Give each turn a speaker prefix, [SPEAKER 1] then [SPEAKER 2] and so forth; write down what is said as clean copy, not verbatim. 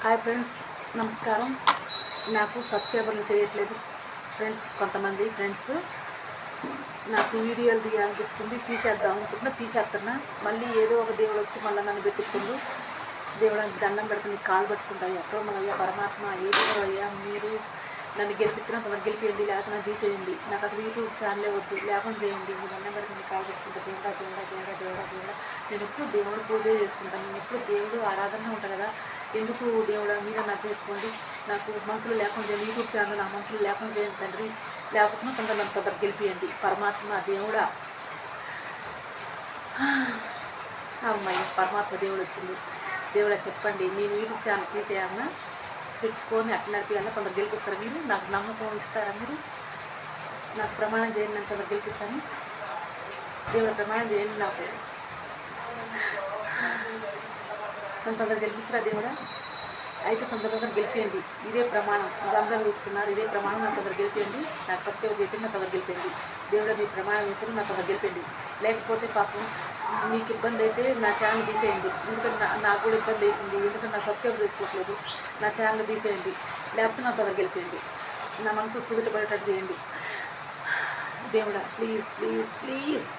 [SPEAKER 1] Hi friends, నమస్కారం. నాకు సబ్స్క్రైబర్లు చేయట్లేదు ఫ్రెండ్స్. కొంతమంది ఫ్రెండ్స్ నాకు వీడియోలు తీయాలనిపిస్తుంది, తీసేద్దాం అనుకుంటున్నా, తీసేస్తున్నా. మళ్ళీ ఏదో ఒక దేవుడు వచ్చి మళ్ళీ నన్ను పెట్టుకుంటూ దేవుడానికి దండం పెడుతుంది, కాలు పట్టుకుంటా. ఎక్కడో మనయ్యా పరమాత్మ, ఏదో అయ్యా మీరు నన్ను గెలిపిస్తున్నా తొందర గెలిపియండి, లేకపోతే నాకు తీసేయండి. నాకు అసలు యూట్యూబ్ ఛానలే వద్దు, లేకుండా చేయండి. మీరు దండం పెడుతుంది, కాలు పట్టుకుంటా. దేవుడా దేవుడా దేవుడా దేవుడా దేవుడా. నేను ఎప్పుడు దేవుడు పూజ చేసుకుంటాను, నేను ఎప్పుడు దేవుడు ఆరాధన ఉంటాను కదా. ఎందుకు దేవుడా మీరే నాకు చేసుకోండి, నాకు మనసులో లేకుండా చేయండి. యూట్యూబ్ ఛానల్ నా మనసులో లేకుండా చేయండి తండ్రి, లేకపోతే కొంత నన్ను తొందర గెలిపియండి పరమాత్మ దేవుడా. అమ్మాయి పరమాత్మ దేవుడు వచ్చింది. దేవుడా చెప్పండి, నేను యూట్యూబ్ ఛానల్ తీసేయాలన్నా పెట్టుకొని అట్లా నడిపియాలన్నా కొందరు గెలిపిస్తారా మీరు? నాకు నమ్మకం ఇస్తారా మీరు? నాకు ప్రమాణం చేయండి, నేను కొందరు గెలిపిస్తాను. దేవుడు ప్రమాణం చేయండి, నాకు తొందరగా గెలిపిస్తారా దేవుడా? అయితే తొందరగా గెలిపేయండి, ఇదే ప్రమాణం. అందరూ ఇస్తున్నారు, ఇదే ప్రమాణం. నాకు తొందర గెలిపేయండి, నాకు సబ్స్క్రైబ్ చేయండి, నాకు తొందర గెలిపేయండి. దేవుడా మీ ప్రమాణం వేస్తారు, నాకు తొందర గెలిపేయండి. లేకపోతే పాపం మీకు ఇబ్బంది అయితే నా ఛానల్ తీసేయండి, ఎందుకంటే నాకు కూడా ఇబ్బంది అవుతుంది. ఎందుకంటే నాకు సబ్స్క్రైబ్ చేసుకోవట్లేదు. నా ఛానల్ తీసేయండి, లేకపోతే నా తొందర గెలిపేయండి. నా మనసు కుదుట పడేటట్టు చేయండి దేవుడా. Please please please.